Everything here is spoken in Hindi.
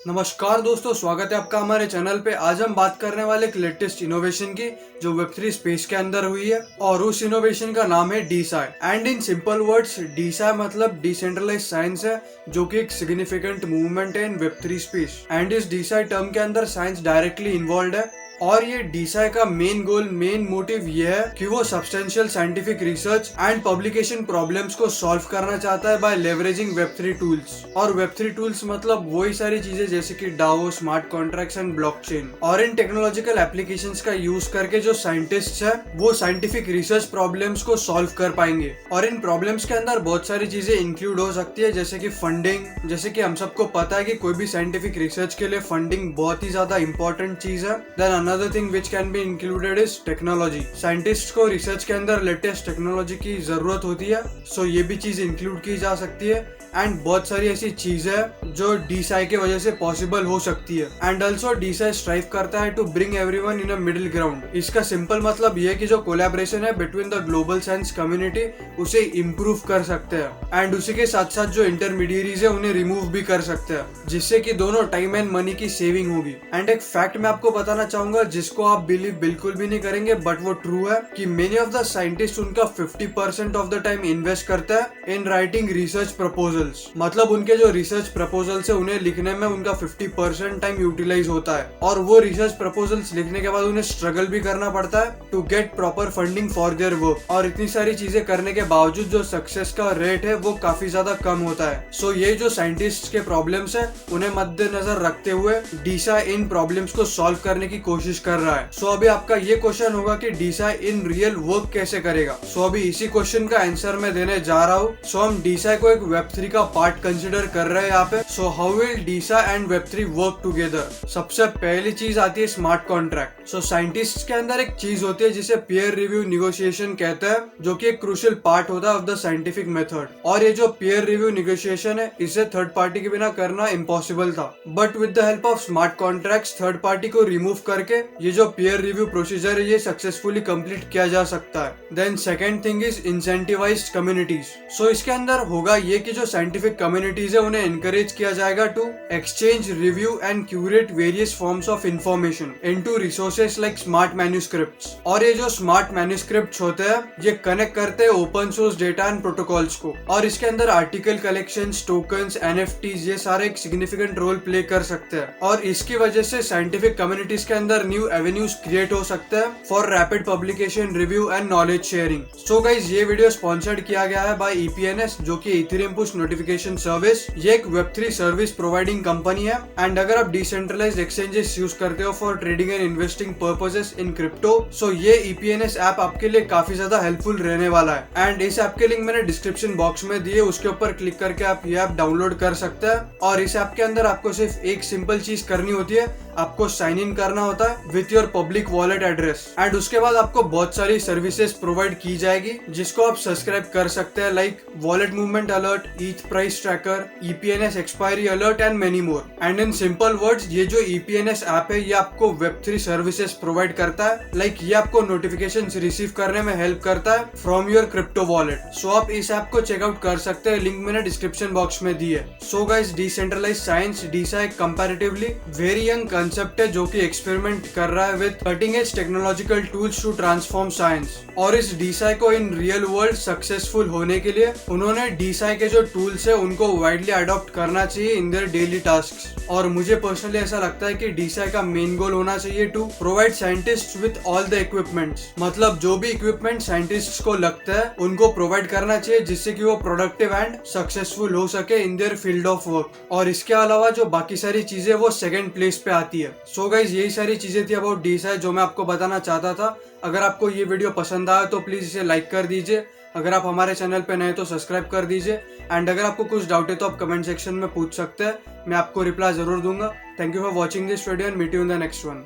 नमस्कार दोस्तों, स्वागत है आपका हमारे चैनल पे। आज हम बात करने वाले एक लेटेस्ट इनोवेशन की जो वेब3 स्पेस के अंदर हुई है और उस इनोवेशन का नाम है डीसाई। एंड इन सिंपल वर्ड्स डीसाई मतलब डिसेंट्रलाइज साइंस है, जो कि एक सिग्निफिकेंट मूवमेंट है इन वेब3 स्पेस। एंड इस डीसाई टर्म के अंदर साइंस डायरेक्टली इन्वॉल्व है और ये डीसाई का मेन मोटिव ये है कि वो substantial scientific research and publication problems को सॉल्व करना चाहता है बाय लेवरेजिंग वेब3 टूल्स। और वेब3 टूल्स मतलब वही सारी चीजें जैसे कि DAO, smart contracts and blockchain. और इन टेक्नोलॉजिकल एप्लीकेशंस का यूज करके जो साइंटिस्ट्स है वो साइंटिफिक रिसर्च प्रॉब्लम्स को सॉल्व कर पाएंगे। और इन प्रॉब्लम्स के अंदर बहुत सारी चीजें इंक्लूड हो सकती है, जैसे कि फंडिंग। जैसे कि हम सबको पता है कि कोई भी साइंटिफिक रिसर्च के लिए फंडिंग बहुत ही ज्यादा इंपॉर्टेंट चीज है। Then another thing which can be included is technology। Scientist को रिसर्च के अंदर लेटेस्ट टेक्नोलॉजी की जरूरत होती है, सो ये भी चीज इंक्लूड की जा सकती है। एंड बहुत सारी ऐसी चीजें जो डीसाई के वजह से पॉसिबल हो सकती है। एंड ऑल्सो डीसाई स्ट्राइव करता है to bring everyone in a middle ground. इसका सिंपल मतलब ये है कि जो कोलैबोरेशन है between the global science community उसे इम्प्रूव कर सकते हैं। एंड उसी के साथ साथ जो इंटरमीडिएरीज है उन्हें रिमूव भी कर सकते हैं, जिससे कि दोनों टाइम एंड मनी की सेविंग होगी। एंड एक फैक्ट मैं आपको बताना चाहूंगा जिसको आप बिलीव बिल्कुल भी नहीं करेंगे, बट वो ट्रू है कि मेनी ऑफ द साइंटिस्ट उनका 50% ऑफ द टाइम इन्वेस्ट करता है इन राइटिंग रिसर्च प्रपोजल्स। मतलब उनके जो रिसर्च प्रपोजल्स है उन्हें लिखने में उनका 50% टाइम यूटिलाइज होता है। और वो रिसर्च प्रपोजल्स लिखने के बाद उन्हें स्ट्रगल भी करना पड़ता है to get proper funding for their work. और इतनी सारी चीजें करने के बावजूद जो सक्सेस का रेट है वो काफी ज्यादा कम होता है। सो ये जो साइंटिस्ट के प्रॉब्लम्स है उन्हें मद्देनजर रखते हुए डीसाई इन प्रॉब्लम्स को सॉल्व करने की कोशिश कर रहा है। सो अभी आपका ये क्वेश्चन होगा कि डीसाई इन रियल वर्क कैसे करेगा। सो अभी इसी क्वेश्चन का आंसर मैं देने जा रहा हूँ। सो हम डीसाई को एक वेब3 का पार्ट कंसिडर कर रहे हैं यहाँ पे। So how will DeSci and वेब3 वर्क टुगेदर। सबसे पहली चीज आती है स्मार्ट कॉन्ट्रैक्ट। सो साइंटिस्ट के अंदर एक चीज होती है जिसे पीयर रिव्यू निगोशिएशन कहते हैं, जो कि एक क्रूशियल पार्ट होता है ऑफ द साइंटिफिक मेथड। और ये जो पीयर रिव्यू निगोशिएशन है इसे थर्ड पार्टी के बिना करना इम्पॉसिबल था, but with the help of smart contracts third party को रिमूव करके ये जो पीयर रिव्यू प्रोसीजर है ये सक्सेसफुली कंप्लीट किया जा सकता है। Then second thing is incentivized communities. So इसके अंदर होगा ये कि जो साइंटिफिक कम्युनिटीज है उन्हें एनकरेज किया जाएगा to exchange, review and curate various forms of information into resources like smart manuscripts. और ये जो स्मार्ट मैन्युस्क्रिप्ट्स होते हैं ये कनेक्ट करते हैं open source data and protocols को। और इसके अंदर आर्टिकल कलेक्शंस, टोकन्स, एनएफटीज ये सारे एक सिग्निफिकेंट रोल प्ले कर सकते हैं। और इसकी वजह से साइंटिफिक कम्युनिटीज के अंदर न्यू एवेन्यूज क्रिएट हो सकते हैं for rapid publication, review and knowledge sharing. So guys ये वीडियो स्पॉन्सर्ड किया गया है बाय ईपीएनएस, जो कि इथेरियम पुश नोटिफिकेशन सर्विस। ये एक वेब3 सर्विस प्रोवाइडिंग कंपनी है। एंड अगर आप डिसेंट्रलाइज्ड एक्सचेंजेस यूज करते हो for trading and investing purposes in crypto, so ये ईपीएनएस ऐप आपके लिए काफी ज्यादा हेल्पफुल रहने वाला है। एंड इस ऐप के लिंक मैंने डिस्क्रिप्शन बॉक्स में दिए, उसके ऊपर क्लिक करके आप ये ऐप डाउनलोड कर सकते हैं। और इस ऐप के अंदर आपको सिर्फ एक सिंपल चीज करनी होती है, आपको साइन इन करना होता है with your public wallet address. And उसके बाद आपको बहुत सारी सर्विसेज प्रोवाइड की जाएगी जिसको आप सब्सक्राइब कर सकते हैं, like wallet movement alert, ETH price tracker, EPNS expiry alert and many more. And in simple words ये जो ईपीएनएस ऐप है ये आपको वेब3 सर्विसेज प्रोवाइड करता है। लाइक ये आपको नोटिफिकेशंस रिसीव करने में हेल्प करता है फ्रॉम योर क्रिप्टो वॉलेट। सो आप इस ऐप को चेकआउट कर सकते हैं, लिंक मैंने डिस्क्रिप्शन बॉक्स में दी है। So guys decentralized science DeSci comparatively very young concept है जो कि एक्सपेरिमेंट कर रहा है with cutting edge technological tools to transform science. और इस डीसाई को इन रियल वर्ल्ड सक्सेसफुल होने के लिए उन्होंने डीसाई के जो टूल्स है उनको वाइडली अडॉप्ट करना चाहिए इन देयर डेली टास्क्स। और मुझे पर्सनली ऐसा लगता है कि डीसाई का मेन गोल होना चाहिए to provide scientist with all the equipments. मतलब जो भी इक्विपमेंट साइंटिस्ट को लगता है उनको प्रोवाइड करना चाहिए जिससे कि वो प्रोडक्टिव एंड सक्सेसफुल हो सके in their field of work. और इसके अलावा जो बाकी सारी चीजें वो सेकंड प्लेस पे आती है। सो गाइस यही सारी चीजें थी अबाउट डीसाई जो मैं आपको बताना चाहता था। अगर आपको ये वीडियो पसंद आया तो प्लीज इसे लाइक कर दीजिए। अगर आप हमारे चैनल पे नए तो सब्सक्राइब कर दीजिए। एंड अगर आपको कुछ डाउट है तो आप कमेंट सेक्शन में पूछ सकते हैं, मैं आपको रिप्लाई जरूर दूंगा। Thank you for watching this video and meet you in the next one.